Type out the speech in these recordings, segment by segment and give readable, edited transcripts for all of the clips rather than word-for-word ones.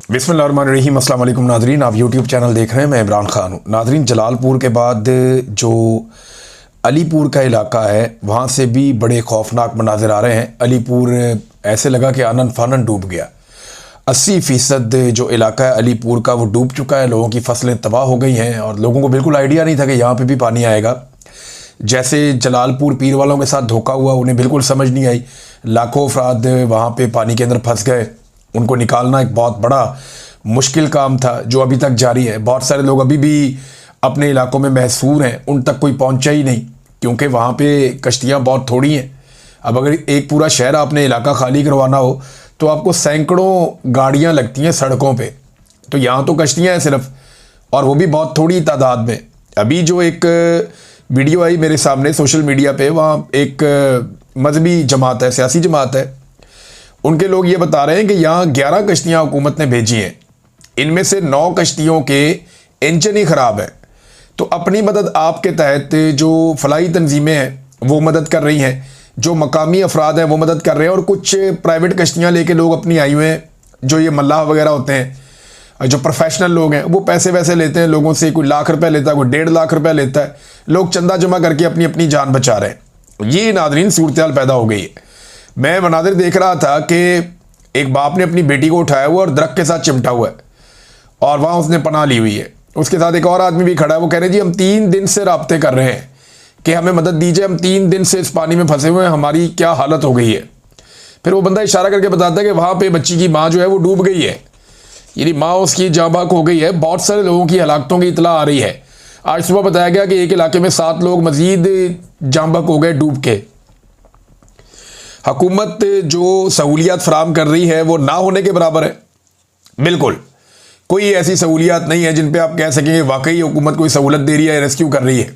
बिस्मिल्लाहिर्रहमानिर्रहीम। अस्सलाम वालेकुम नाजरीन, आप यूट्यूब चैनल देख रहे हैं। मैं इमरान खान हूँ। नाजरीन, जलालपुर के बाद जो अलीपुर का इलाका है वहाँ से भी बड़े खौफनाक मनाजिर आ रहे हैं। अलीपुर ऐसे लगा कि आनन फानन डूब गया। 80% जो इलाका है अलीपुर का वो डूब चुका है। लोगों की फसलें तबाह हो गई हैं और लोगों को बिल्कुल आइडिया नहीं था कि यहाँ पे भी पानी आएगा। जैसे जलालपुर पीर वालों के साथ धोखा हुआ, उन्हें बिल्कुल समझ नहीं आई। लाखों अफराद वहाँ पे पानी के अंदर फंस गए। उनको निकालना एक बहुत बड़ा मुश्किल काम था जो अभी तक जारी है। बहुत सारे लोग अभी भी अपने इलाकों में महसूर हैं, उन तक कोई पहुँचा ही नहीं क्योंकि वहाँ पे कश्तियाँ बहुत थोड़ी हैं। अब अगर एक पूरा शहर आपने इलाका खाली करवाना हो तो आपको सैकड़ों गाड़ियाँ लगती हैं सड़कों पे। तो यहाँ तो कश्तियाँ हैं सिर्फ, और वो भी बहुत थोड़ी तादाद में। अभी जो एक वीडियो आई मेरे सामने सोशल मीडिया पे, वहाँ एक मजहबी जमात है, सियासी जमात है, उनके लोग ये बता रहे हैं कि यहाँ 11 कश्तियाँ हुकूमत ने भेजी हैं। इनमें से 9 कश्तियों के इंजन ही ख़राब है। तो अपनी मदद आपके तहत जो फलाई तंजीमें हैं वो मदद कर रही हैं, जो मकामी अफराद हैं वो मदद कर रहे हैं, और कुछ प्राइवेट कश्तियाँ लेके लोग अपनी आई हुए हैं। जो ये मल्लाह वगैरह होते हैं, जो प्रोफेशनल लोग हैं, वो पैसे वैसे लेते हैं लोगों से। कोई लाख रुपए लेता है, कोई 1.5 लाख रुपए लेता है। लोग चंदा जमा करके अपनी अपनी जान बचा रहे हैं। ये नाज़रीन सूरत हाल पैदा हो गई है। मैं मनाजिर देख रहा था कि एक बाप ने अपनी बेटी को उठाया हुआ और दरख्त के साथ चिमटा हुआ है और वहाँ उसने पनाह ली हुई है। उसके साथ एक और आदमी भी खड़ा है। वो कह रहे जी हम 3 दिन से राब्ते कर रहे हैं कि हमें मदद दीजिए, हम 3 दिन से इस पानी में फंसे हुए हैं, हमारी क्या हालत हो गई है। फिर वो बंदा इशारा करके बताता है कि वहाँ पे बच्ची की माँ जो है वो डूब गई है, यानी माँ उसकी जाबाक हो गई है। बहुत सारे लोगों की हलाकतों की इतला आ रही है। आज सुबह बताया गया कि एक इलाके में 7 लोग मजीद जाबाक हो गए डूब के। हुकूमत जो सहूलियात फराम कर रही है वो ना होने के बराबर है। बिल्कुल कोई ऐसी सहूलियात नहीं है जिन पे आप कह सकेंगे वाकई हुकूमत कोई सहूलत दे रही है, रेस्क्यू कर रही है।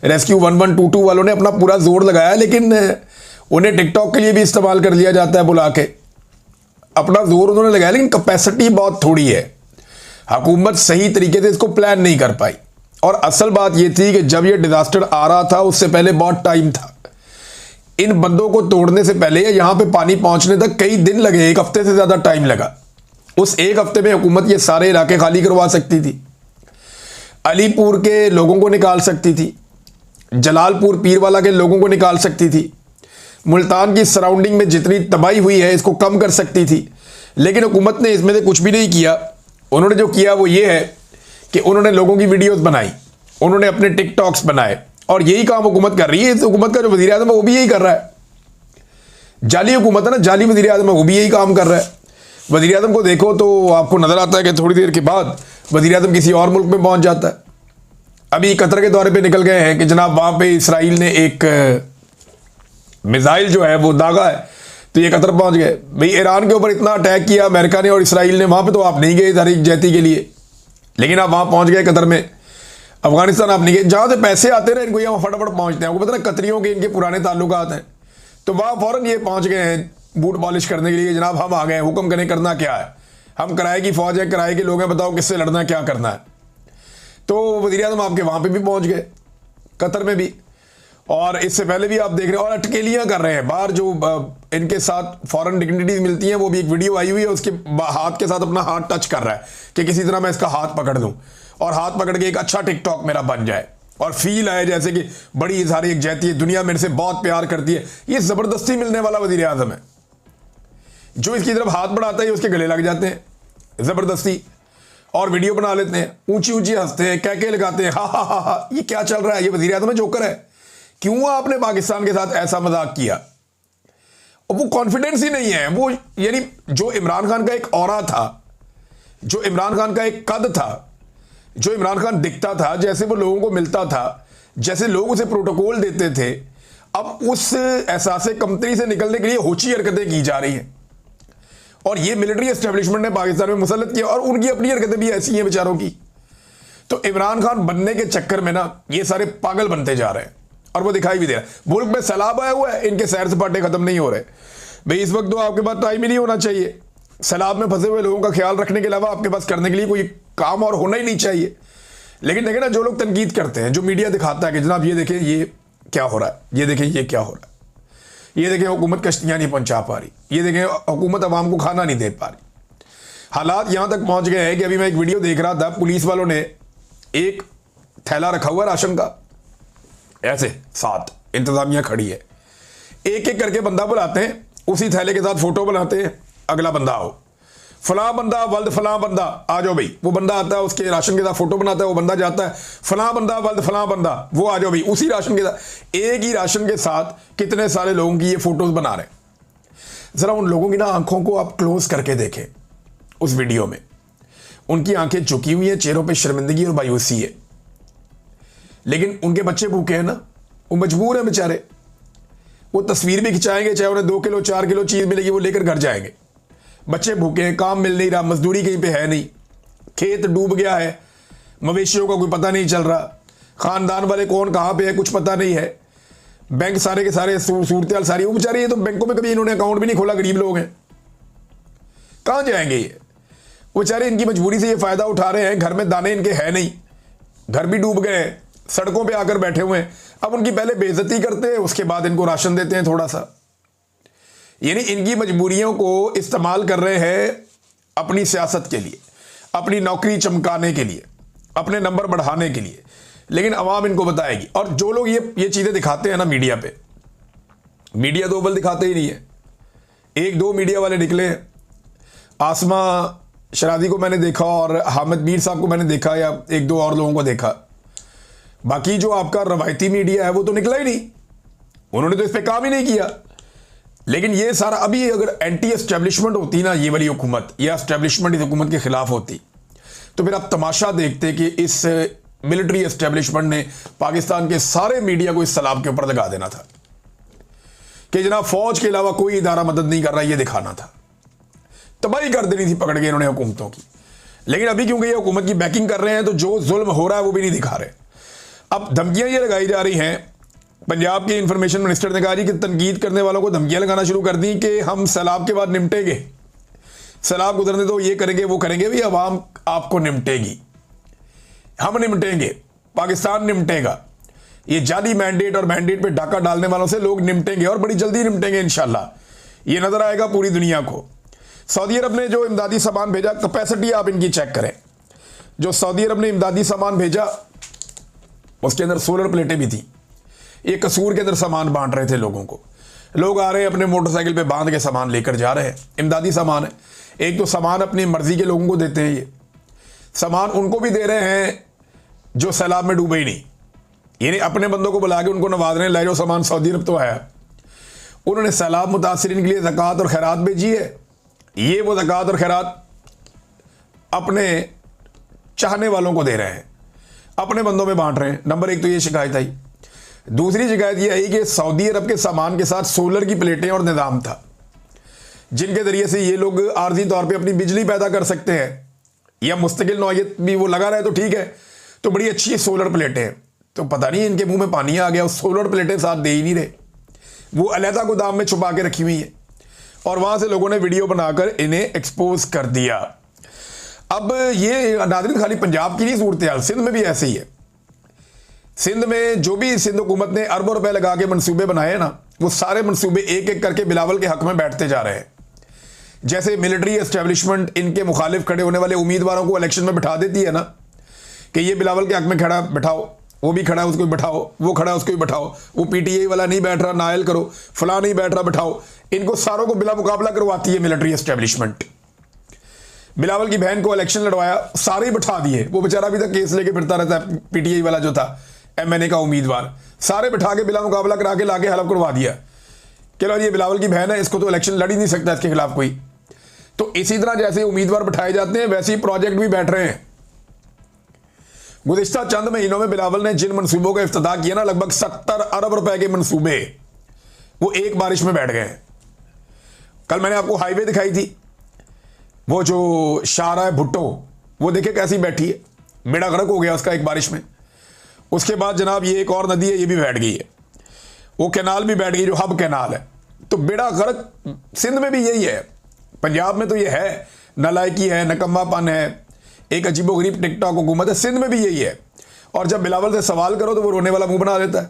रेस्क्यू 1122 वालों ने अपना पूरा जोर लगाया, लेकिन उन्हें टिकटॉक के लिए भी इस्तेमाल कर लिया जाता है बुला के। अपना जोर उन्होंने लगाया लेकिन कैपेसिटी बहुत थोड़ी है। हुकूमत सही तरीके से इसको प्लान नहीं कर पाई। और असल बात यह थी कि जब यह डिजास्टर आ रहा था उससे पहले बहुत टाइम था। इन बंदों को तोड़ने से पहले या यहां पे पानी पहुंचने तक कई दिन लगे, 1 हफ्ते से ज्यादा टाइम लगा। उस 1 हफ्ते में हुकूमत ये सारे इलाके खाली करवा सकती थी, अलीपुर के लोगों को निकाल सकती थी, जलालपुर पीरवाला के लोगों को निकाल सकती थी, मुल्तान की सराउंडिंग में जितनी तबाही हुई है इसको कम कर सकती थी। लेकिन हुकूमत ने इसमें से कुछ भी नहीं किया। उन्होंने जो किया वो ये है कि उन्होंने लोगों की वीडियोस बनाई, उन्होंने अपने टिकटॉक्स बनाए, और यही काम हुकूमत कर रही है। इस हुकूमत का जो वज़ीर आज़म है वो भी यही कर रहा है। जाली हुकूमत है ना, जाली वज़ीर आज़म है, वो भी यही काम कर रहा है। वज़ीर आज़म को देखो तो आपको नजर आता है कि थोड़ी देर के बाद वज़ीर आज़म किसी और मुल्क में पहुंच जाता है। अभी कतर के दौरे पे निकल गए हैं कि जनाब वहां पे इसराइल ने एक मिसाइल जो है वो दागा है, तो ये कतर पहुंच गए। भाई ईरान के ऊपर इतना अटैक किया अमेरिका ने और इसराइल ने, वहां पे तो आप नहीं गए तारीख जैती के लिए, लेकिन आप वहां पहुंच गए कतर में। अफगानिस्तान आप नहीं गए, जहां से पैसे आते रहे इनको यहाँ फटाफट पहुंचते हैं। आपको पता ना कतरियों के इनके पुराने ताल्लुकात हैं, तो वहां फौरन ये पहुंच गए हैं बूट पॉलिश करने के लिए। जनाब हम आ गए, हुक्म करें, करना क्या है, हम किराए की फौज है, किराए के लोग हैं, बताओ किससे लड़ना है, क्या करना है। तो वज़ीर आज़म आपके वहां पे भी पहुंच गए, कतर में भी, और इससे पहले भी आप देख रहे हैं। और अटकेलियां कर रहे हैं बाहर, जो इनके साथ फॉरेन डिग्निटीज मिलती हैं, वो भी एक वीडियो आई हुई है, उसके हाथ के साथ अपना हाथ टच कर रहा है कि किसी तरह मैं इसका हाथ पकड़ दूं और हाथ पकड़ के एक अच्छा टिकटॉक मेरा बन जाए और फील आए जैसे कि बड़ी सारी एक जैती है, दुनिया मेरे से बहुत प्यार करती है। ये जबरदस्ती मिलने वाला वज़ीर आज़म है। जो इसकी तरफ हाथ बढ़ाता है उसके गले लग जाते हैं जबरदस्ती, और वीडियो बना लेते हैं, ऊंची ऊंची हंसते हैं, कहके लगाते हैं, हा हा हा हा। ये क्या चल रहा है? ये वज़ीर आज़म है, जोकर है। क्यों आपने पाकिस्तान के साथ ऐसा मजाक किया? और वो कॉन्फिडेंस ही नहीं है। वो यानी जो इमरान खान का एक ऑरा था, जो इमरान खान का एक कद था, जो इमरान खान दिखता था, जैसे वो लोगों को मिलता था, जैसे लोग उसे प्रोटोकॉल देते थे, अब उस एहसास कमतरी से निकलने के लिए होची हरकतें की जा रही हैं। और ये मिलिट्री एस्टेब्लिशमेंट ने पाकिस्तान में मुसल्लत किया, और उनकी अपनी हरकतें भी ऐसी हैं बेचारों की। तो इमरान खान बनने के चक्कर में ना ये सारे पागल बनते जा रहे हैं, और वो दिखाई भी दे रहा है। मुल्क में सैलाब आया हुआ है, इनके सैर सपाटे खत्म नहीं हो रहे। भाई इस वक्त तो आपके पास टाइम ही नहीं होना चाहिए। सैलाब में फंसे हुए लोगों का ख्याल रखने के अलावा आपके पास करने के लिए कोई काम और होना ही नहीं चाहिए। लेकिन देखें ना, जो लोग तनकीद करते हैं, जो मीडिया दिखाता है कि जनाब ये देखें ये क्या हो रहा है, ये देखें ये क्या हो रहा है, ये देखें हुकूमत कश्तियाँ नहीं पहुँचा पा रही, ये देखें हुकूमत अवाम को खाना नहीं दे पा रही, हालात यहां तक पहुंच गए हैं कि अभी मैं एक वीडियो देख रहा था, पुलिस वालों ने एक थैला रखा हुआ राशन का, ऐसे साथ इंतजामिया खड़ी है, एक एक करके बंदा बुलाते हैं, उसी थैले के साथ फोटो बनाते हैं, अगला बंदा आओ, फलां बंदा वल्द फलां बंदा आ जाओ भाई, वो बंदा आता है, उसके राशन के साथ फोटो बनाता है, वो बंदा जाता है, फलां बंदा वल्द फलां बंदा, वो आ जाओ भाई, उसी राशन के साथ, एक ही राशन के साथ कितने सारे लोगों की ये फोटोज बना रहे हैं। जरा उन लोगों की ना आंखों को आप क्लोज करके देखें, उस वीडियो में उनकी आंखें झुकी हुई हैं, चेहरों पे शर्मिंदगी और मायूसी है, लेकिन उनके बच्चे भूखे हैं ना, वो मजबूर है बेचारे, वो तस्वीर भी खिंचाएंगे, चाहे उन्हें 2 किलो 4 किलो चीज मिलेगी वो लेकर घर जाएंगे। बच्चे भूखे हैं, काम मिल नहीं रहा, मजदूरी कहीं पे है नहीं, खेत डूब गया है, मवेशियों का कोई पता नहीं चल रहा, खानदान वाले कौन कहां पे है कुछ पता नहीं है, बैंक सारे के सारे सूरत हाल सारी, वो बेचारे, ये तो बैंकों में कभी इन्होंने अकाउंट भी नहीं खोला, गरीब लोग हैं, कहां जाएंगे ये? वो बेचारे इनकी मजबूरी से ये फायदा उठा रहे हैं, घर में दाने इनके है नहीं, घर भी डूब गए, सड़कों पे आकर बैठे हुए हैं, अब उनकी पहले बेइज्जती करते हैं, उसके बाद इनको राशन देते हैं थोड़ा सा। यानी इनकी मजबूरियों को इस्तेमाल कर रहे हैं अपनी सियासत के लिए, अपनी नौकरी चमकाने के लिए, अपने नंबर बढ़ाने के लिए, लेकिन अवाम इनको बताएगी। और जो लोग ये चीजें दिखाते हैं ना मीडिया पे, मीडिया तो अव्वल दिखाते ही नहीं है, 1-2 मीडिया वाले निकले हैं, आसमा शरादी को मैंने देखा और हामिद मीर साहब को मैंने देखा, या 1-2 और लोगों को देखा, बाकी जो आपका रवायती मीडिया है वो तो निकला ही नहीं, उन्होंने तो इस पर काम ही नहीं किया। लेकिन ये सारा, अभी अगर एंटी एस्टेब्लिशमेंट होती ना ये वाली हुकूमत, या एस्टेब्लिशमेंट इस हुकूमत के खिलाफ होती, तो फिर आप तमाशा देखते कि इस मिलिट्री एस्टेब्लिशमेंट ने पाकिस्तान के सारे मीडिया को इस सलाब के ऊपर लगा देना था कि जनाब फौज के अलावा कोई इदारा मदद नहीं कर रहा, ये दिखाना था, तबाही कर देनी थी पकड़ के इन्होंने हुकूमतों की। लेकिन अभी क्योंकि ये हुकूमत की बैकिंग कर रहे हैं, तो जो जुल्म हो रहा है वो भी नहीं दिखा रहे। अब धमकियां ये लगाई जा रही हैं, पंजाब के इंफॉर्मेशन मिनिस्टर ने कहा जी कि तनकीद करने वालों को धमकियां लगाना शुरू कर दी कि हम सैलाब के बाद निपटेंगे, सैलाब गुजरने दो, ये करेंगे वो करेंगे, भी अवाम आपको निपटेगी, हम निपटेंगे, पाकिस्तान निपटेगा, ये जाली मैंडेट और मैंडेट पे डाका डालने वालों से लोग निपटेंगे और बड़ी जल्दी निपटेंगे इंशाल्लाह, ये नजर आएगा पूरी दुनिया को। सऊदी अरब ने जो इमदादी सामान भेजा, कैपेसिटी आप इनकी चेक करें, जो सऊदी अरब ने इमदादी सामान भेजा उसके अंदर सोलर प्लेटें भी थी, ये कसूर के अंदर सामान बांट रहे थे लोगों को, लोग आ रहे हैं अपने मोटरसाइकिल पे बांध के सामान लेकर जा रहे हैं, इमदादी सामान है। एक तो सामान अपनी मर्जी के लोगों को देते हैं, ये सामान उनको भी दे रहे हैं जो सैलाब में डूबे ही नहीं, यानी अपने बंदों को बुला के उनको नवाज रहे हैं, ले जाओ सामान, सऊदी अरब तो है। उन्होंने सैलाब मुतासरीन के लिए ज़कात और खैरात भेजी है, ये वो ज़कात और खैरात अपने चाहने वालों को दे रहे हैं, अपने बंदों में बांट रहे हैं। नंबर 1 तो ये शिकायत आई। दूसरी शिकायत ये आई कि सऊदी अरब के सामान के साथ सोलर की प्लेटें और निज़ाम था, जिनके जरिए से ये लोग आर्जी तौर पे अपनी बिजली पैदा कर सकते हैं, या मुस्तकिल नौयत भी वो लगा रहे तो ठीक है, तो बड़ी अच्छी सोलर प्लेटें हैं। तो पता नहीं इनके मुंह में पानी आ गया, उस सोलर प्लेटें साथ दे ही नहीं रहे, वो अलहदा गोदाम में छुपा के रखी हुई है, और वहां से लोगों ने वीडियो बनाकर इन्हें एक्सपोज कर दिया। अब ये नाज़रीन खाली पंजाब की नहीं सूरत हाल, सिंध में भी ऐसे ही है। सिंध में जो भी सिंध हुकूमत ने अरबों रुपए लगा के मनसूबे बनाए ना, वो सारे मनसूबे एक एक करके बिलावल के हक में बैठते जा रहे हैं। जैसे मिलिट्री एस्टेब्लिशमेंट इनके मुखालिफ खड़े होने वाले उम्मीदवारों को इलेक्शन में बिठा देती है ना, कि ये बिलावल के हक में खड़ा बैठाओ, वो भी खड़ा है उसको भी बैठाओ, वो खड़ा है उसको भी बैठाओ, वो पीटीआई वाला नहीं बैठ रहा नायल करो, फला नहीं बैठ रहा बैठाओ, इनको सारों को बिला मुकाबला करवाती है मिलिट्री एस्टेब्लिशमेंट। बिलावल की बहन को इलेक्शन लड़वाया, सारे ही बैठा दिए, वो बेचारा अभी तक केस लेके फिरता रहता है, पीटीआई वाला जो था एमएनए का उम्मीदवार, सारे बिठा के बिला मुकाबला करा के लाके हलफ करवा दिया कि लो ये बिलावल की बहन है, इसको तो इलेक्शन लड़ ही नहीं सकता इसके खिलाफ कोई। तो इसी तरह जैसे उम्मीदवार बिठाए जाते हैं, वैसे ही प्रोजेक्ट भी बैठ रहे हैं। गुज़िश्ता चंद महीनों में बिलावल ने जिन मनसूबों का इफ्तिताह किया ना, लगभग 70 अरब रुपए के मनसूबे, वो एक बारिश में बैठ गए हैं। कल मैंने आपको हाईवे दिखाई थी, वो जो शाहराह भुट्टो, वो देखे कैसी बैठी है, बेड़ा गर्क हो गया उसका एक बारिश में। उसके बाद जनाब ये एक और नदी है, ये भी बैठ गई है, वो कैनाल भी बैठ गई जो हब कैनाल है। तो बेड़ा गर्क सिंध में भी यही है, पंजाब में तो ये है, नालायकी है, नकम्मापन है, एक अजीबोगरीब टिकटॉक हुकूमत है। सिंध में भी यही है। और जब बिलावल से सवाल करो तो वो रोने वाला मुंह बना देता है,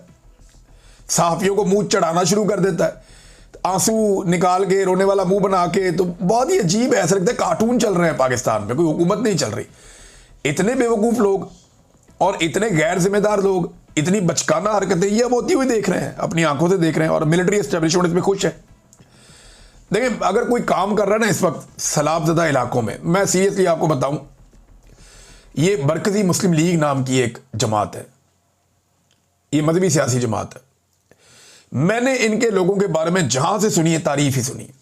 सहाफियों को मुंह चढ़ाना शुरू कर देता है। आंसू निकाल के, रोने वाला मुंह बना के, तो बहुत ही अजीब है। ऐसा लगता है कार्टून चल रहे हैं पाकिस्तान में, कोई हुकूमत नहीं चल रही। इतने बेवकूफ़ लोग और इतने गैर जिम्मेदार लोग, इतनी बचकाना हरकतें ये अब होती हुई देख रहे हैं, अपनी आंखों से देख रहे हैं। और मिलिट्री एस्टेब्लिशमेंट इसमें खुश है। देखिए, अगर कोई काम कर रहा है ना इस वक्त सैलाबज़दा इलाकों में, मैं सीरियसली आपको बताऊं, ये मरकज़ी मुस्लिम लीग नाम की एक जमात है, ये मजहबी सियासी जमात है। मैंने इनके लोगों के बारे में जहां से सुनी है तारीफ ही सुनी है।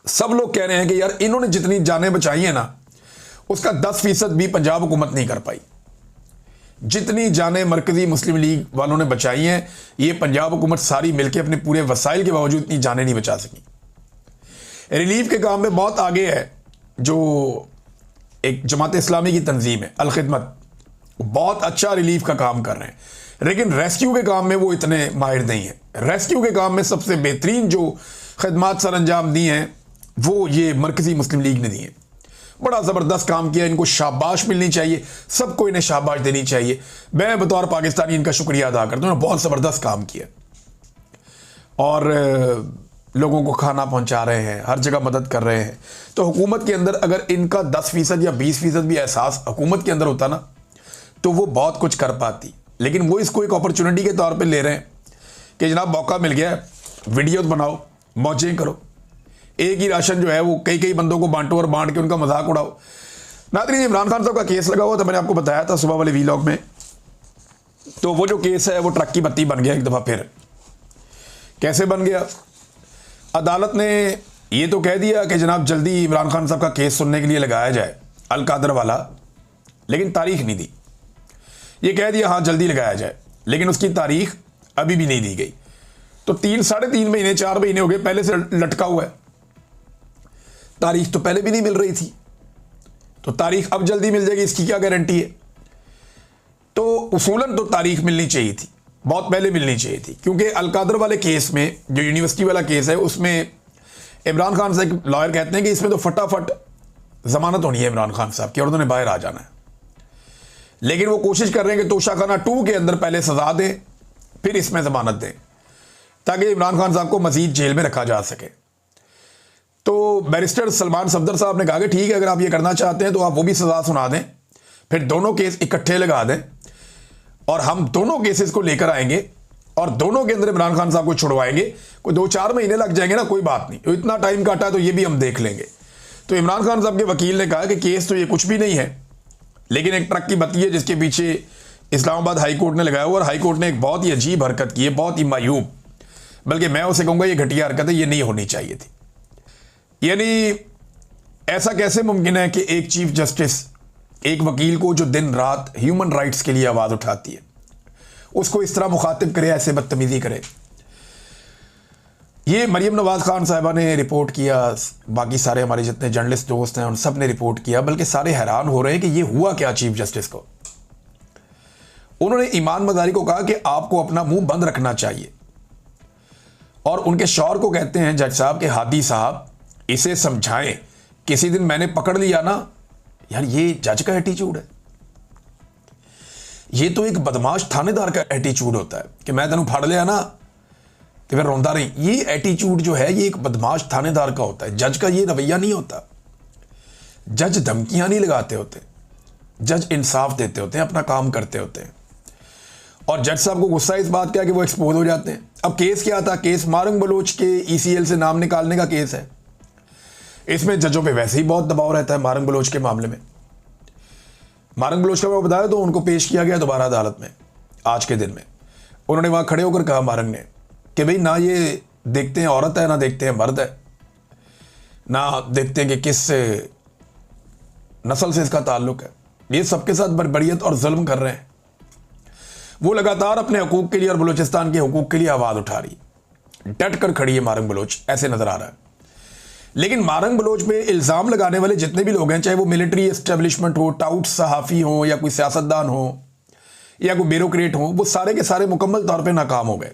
सब लोग कह रहे हैं कि यार इन्होंने जितनी जानें बचाई हैं ना, उसका 10% भी पंजाब हुकूमत नहीं कर पाई। जितनी जानें मरकज़ी मुस्लिम लीग वालों ने बचाई हैं, ये पंजाब हुकूमत सारी मिलकर अपने पूरे वसाइल के बावजूद इतनी जानें नहीं बचा सकी। रिलीफ के काम में बहुत आगे है जो एक जमात इस्लामी की तंजीम है अल खिदमत, बहुत अच्छा रिलीफ का काम कर रहे हैं, लेकिन रेस्क्यू के काम में वो इतने माहिर नहीं है। रेस्क्यू के काम में सबसे बेहतरीन जो खिदमत सर अंजाम दी हैं वो ये मरकज़ी मुस्लिम लीग ने दी हैं। बड़ा ज़बरदस्त काम किया, इनको शाबाश मिलनी चाहिए, सबको इन्हें शाबाश देनी चाहिए। मैं बतौर पाकिस्तानी इनका शुक्रिया अदा करता हूँ, बहुत ज़बरदस्त काम किया और लोगों को खाना पहुंचा रहे हैं, हर जगह मदद कर रहे हैं। तो हुकूमत के अंदर अगर इनका 10% या 20% भी एहसास हुकूमत के अंदर होता ना, तो वो बहुत कुछ कर पाती। लेकिन वो इसको एक अपॉर्चुनिटी के तौर पे ले रहे हैं कि जनाब मौका मिल गया है, वीडियो बनाओ, मौजें करो, एक ही राशन जो है वो कई कई बंदों को बांटो और बांट के उनका मजाक उड़ाओ। नाज़रीन, इमरान खान साहब का केस लगा हुआ था, मैंने आपको बताया था सुबह वाले वीलॉग में। तो वो जो केस है वो ट्रक की बत्ती बन गया एक दफ़ा फिर। कैसे बन गया? अदालत ने ये तो कह दिया कि जनाब जल्दी इमरान खान साहब का केस सुनने के लिए लगाया जाए, अल कादर वाला, लेकिन तारीख नहीं दी। ये कह दिया हाँ जल्दी लगाया जाए, लेकिन उसकी तारीख अभी भी नहीं दी गई। तो 3-3.5 महीने 4 महीने हो गए पहले से लटका हुआ है, तारीख तो पहले भी नहीं मिल रही थी। तो तारीख अब जल्दी मिल जाएगी, इसकी क्या गारंटी है? तो उसूलन तो तारीख मिलनी चाहिए थी, बहुत पहले मिलनी चाहिए थी, क्योंकि अल कादर वाले केस में, जो यूनिवर्सिटी वाला केस है, उसमें इमरान खान से एक लॉयर कहते हैं कि इसमें तो फटाफट जमानत होनी है इमरान खान साहब की और उन्होंने बाहर आ जाना है। लेकिन वो कोशिश कर रहे हैं कि तोशाखाना 2 के अंदर पहले सजा दें, फिर इसमें जमानत दें, ताकि इमरान खान साहब को मजीद जेल में रखा जा सके। तो बैरिस्टर सलमान सफदर साहब ने कहा कि ठीक है, अगर आप ये करना चाहते हैं तो आप वो भी सजा सुना दें, फिर दोनों केस इकट्ठे लगा दें और हम दोनों केसेस को लेकर आएंगे और दोनों के अंदर इमरान खान साहब को छुड़वाएंगे। कोई 2-4 महीने लग जाएंगे ना, कोई बात नहीं, तो इतना टाइम काटा है तो ये भी हम देख लेंगे। तो इमरान खान साहब के वकील ने कहा कि केस तो ये कुछ भी नहीं है, लेकिन एक ट्रक की बत्ती है जिसके पीछे इस्लामाबाद हाई कोर्ट ने लगाया हुआ, और हाई कोर्ट ने एक बहुत ही अजीब हरकत की है, बहुत ही मायूब, बल्कि मैं उसे कहूँगा ये घटिया हरकत है, ये नहीं होनी चाहिए थी। यानी ऐसा कैसे मुमकिन है कि एक चीफ जस्टिस एक वकील को जो दिन रात ह्यूमन राइट्स के लिए आवाज़ उठाती है, उसको इस तरह मुखातिब करे, ऐसे बदतमीजी करे। ये मरियम नवाज खान साहिबा ने रिपोर्ट किया, बाकी सारे हमारे जितने जर्नलिस्ट दोस्त हैं उन सब ने रिपोर्ट किया, बल्कि सारे हैरान हो रहे हैं कि ये हुआ क्या चीफ जस्टिस को। उन्होंने ईमान मजारी को कहा कि आपको अपना मुंह बंद रखना चाहिए, और उनके शौहर को कहते हैं जज साहब के हादी साहब इसे समझाएं, किसी दिन मैंने पकड़ लिया ना। यार ये जज का एटीट्यूड है, ये तो एक बदमाश थानेदार का एटीट्यूड होता है कि मैं तेनों फाड़ लिया ना तो फिर रोंदा नहीं। ये एटीट्यूड जो है ये एक बदमाश थानेदार का होता है, जज का ये रवैया नहीं होता। जज धमकियां नहीं लगाते होते, जज इंसाफ देते होते हैं, अपना काम करते होते हैं। और जज साहब को गुस्सा इस बात का कि वो एक्सपोज हो जाते हैं। अब केस क्या था? केस मारंग बलोच के ECL से नाम निकालने का केस है। इसमें जजों पे वैसे ही बहुत दबाव रहता है मारंग बलोच के मामले में। मारंग बलोच का मैं बताया तो उनको पेश किया गया दोबारा अदालत में आज के दिन में। उन्होंने वहां खड़े होकर कहा मारंग ने कि भाई ना ये देखते हैं औरत है, ना देखते हैं मर्द है, ना देखते हैं कि किस नस्ल से इसका ताल्लुक है, ये सबके साथ बर्बरियत और जुल्म कर रहे हैं। वो लगातार अपने हकूक के लिए और बलूचिस्तान के हकूक के लिए आवाज़ उठा रही, डट कर खड़ी है मारंग बलोच, ऐसे नजर आ रहा है। लेकिन मारंग बलोच पे इल्ज़ाम लगाने वाले जितने भी लोग हैं, चाहे वो मिलिट्री एस्टेब्लिशमेंट हो, टाउट सहाफ़ी हो, या कोई सियासतदान हो, या कोई ब्यूरोक्रेट हो, वो सारे के सारे मुकम्मल तौर पे नाकाम हो गए।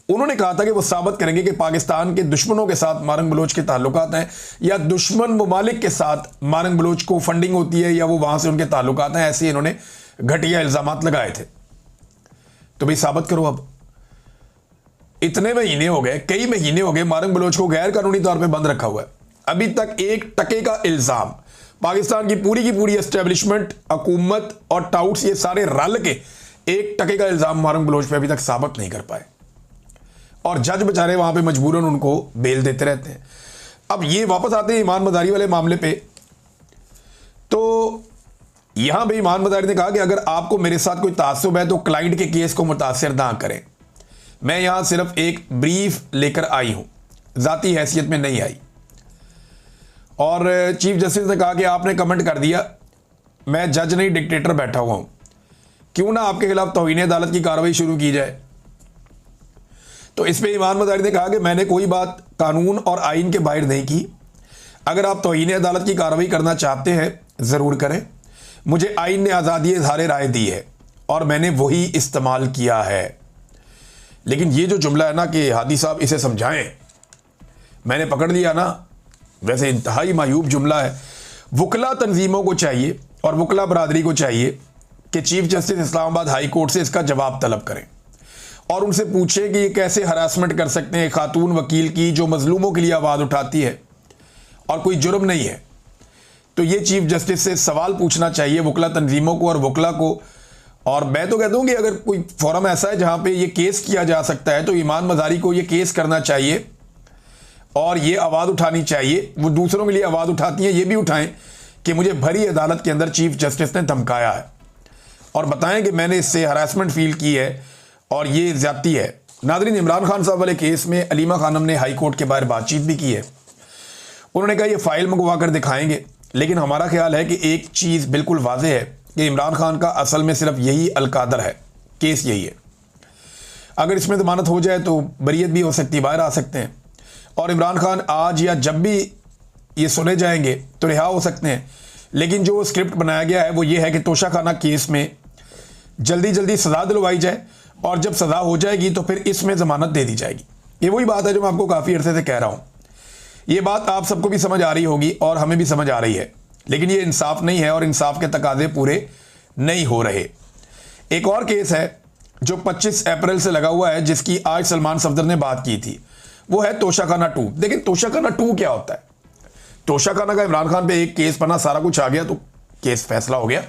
उन्होंने कहा था कि वो साबित करेंगे कि पाकिस्तान के दुश्मनों के साथ मारंग बलोच के ताल्लुकात हैं, या दुश्मन ममालिक के साथ मारंग बलोच को फंडिंग होती है, या वो वहां से उनके ताल्लुकात हैं। ऐसे इन्होंने घटिया इल्ज़ामात लगाए थे। तो भाई साबित करो अब। इतने महीने हो गए, कई महीने हो गए मारंग बलोच को गैर कानूनी तौर पे बंद रखा हुआ है। अभी तक 1 टके का इल्जाम पाकिस्तान की पूरी एस्टेब्लिशमेंट, हुकूमत और टाउट्स ये सारे रल के 1 टके का इल्जाम मारंग बलोच पे अभी तक साबित नहीं कर पाए, और जज बेचारे वहां पे मजबूरन उनको बेल देते रहते हैं। अब ये वापस आते हैं ईमान मदारी वाले मामले पे। तो यहां पे ईमान मदारी ने कहा कि अगर आपको मेरे साथ कोई तासुब है तो क्लाइंट के केस को मुतासिर ना करें। मैं यहां सिर्फ एक ब्रीफ लेकर आई हूं, जाती हैसियत में नहीं आई। और चीफ जस्टिस ने कहा कि आपने कमेंट कर दिया, मैं जज नहीं डिक्टेटर बैठा हुआ हूं, क्यों ना आपके खिलाफ तौहीन अदालत की कार्रवाई शुरू की जाए। तो इस पे ईमान मदारी ने कहा कि मैंने कोई बात कानून और आइन के बाहर नहीं की। अगर आप तौहीन अदालत की कार्रवाई करना चाहते हैं ज़रूर करें, मुझे आइन ने आज़ादी इज़हार राय दी है और मैंने वही इस्तेमाल किया है। लेकिन ये जो जुमला है ना कि हादी साहब इसे समझाएं, मैंने पकड़ लिया ना, वैसे इंतहाई मायूब जुमला है। वकला तंजीमों को चाहिए और वकला बरादरी को चाहिए कि chief justice Islamabad high court से इसका जवाब तलब करें और उनसे पूछें कि ये कैसे हरासमेंट कर सकते हैं खातून वकील की जो मजलूमों के लिए आवाज़ उठाती है और कोई जुर्म नहीं है। तो ये चीफ जस्टिस से सवाल पूछना चाहिए वकला तंजीमों को और वकला को। और मैं तो कहता हूँ कि अगर कोई फोरम ऐसा है जहाँ पे ये केस किया जा सकता है तो ईमान मज़ारी को ये केस करना चाहिए और ये आवाज़ उठानी चाहिए। वो दूसरों के लिए आवाज़ उठाती हैं, ये भी उठाएं कि मुझे भरी अदालत के अंदर चीफ जस्टिस ने धमकाया है और बताएं कि मैंने इससे हरासमेंट फील की है और ये ज्यादती है। नाज़रीन, इमरान खान साहब वाले केस में अलीमा खानम ने हाई कोर्ट के बाहर बातचीत भी की है। उन्होंने कहा ये फाइल मंगवा कर दिखाएंगे, लेकिन हमारा ख्याल है कि एक चीज़ बिल्कुल वाज़ेह है कि इमरान खान का असल में सिर्फ यही अलकादर है, केस यही है। अगर इसमें ज़मानत हो जाए तो बरीयत भी हो सकती है, बाहर आ सकते हैं और इमरान खान आज या जब भी ये सुने जाएंगे तो रिहा हो सकते हैं। लेकिन जो स्क्रिप्ट बनाया गया है वो ये है कि तोशाखाना केस में जल्दी सज़ा दिलवाई जाए और जब सज़ा हो जाएगी तो फिर इसमें ज़मानत दे दी जाएगी। ये वही बात है जो मैं आपको काफ़ी अरसे से कह रहा हूँ। ये बात आप सबको भी समझ आ रही होगी और हमें भी समझ आ रही है, लेकिन ये इंसाफ नहीं है और इंसाफ के तकाजे पूरे नहीं हो रहे। एक और केस है जो 25 अप्रैल से लगा हुआ है, जिसकी आज सलमान सफदर ने बात की थी, वो है तोशाखाना 2। देखिए तोशाखाना 2 क्या होता है। तोशाखाना का इमरान खान पे एक केस बना, सारा कुछ आ गया तो केस फैसला हो गया।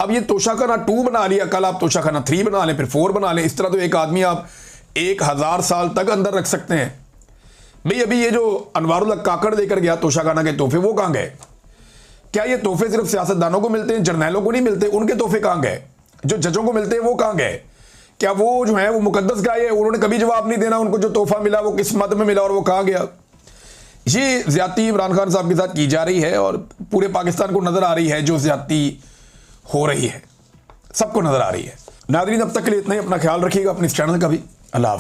अब ये तोशाखाना 2 बना लिया, कल आप तोशाखाना 3 बना लें, फिर 4 बना लें। इस तरह तो एक आदमी आप 1000 साल तक अंदर रख सकते हैं। भाई अभी ये जो अनवारुल हक काकड़ देकर गया तोशाखाना के तोहफे, वो कहां गए? क्या ये तोहफे सिर्फ सियासतदानों को मिलते हैं, जर्नैलों को नहीं मिलते? उनके तोहफे कहां गए? जो जजों को मिलते हैं वो कहां गए? क्या वो जो है वो मुकद्दस गाय है? उन्होंने कभी जवाब नहीं देना उनको जो तोहफा मिला वो किस मद में मिला और वो कहां गया? ये ज्यादती इमरान खान साहब के साथ की जा रही है और पूरे पाकिस्तान को नजर आ रही है जो ज्यादती हो रही है, सबको नजर आ रही है। नाज़रीन, अब तक के लिए इतना ही। अपना ख्याल रखिएगा, अपने इस चैनल का भी। अल्लाह हाफ़िज़।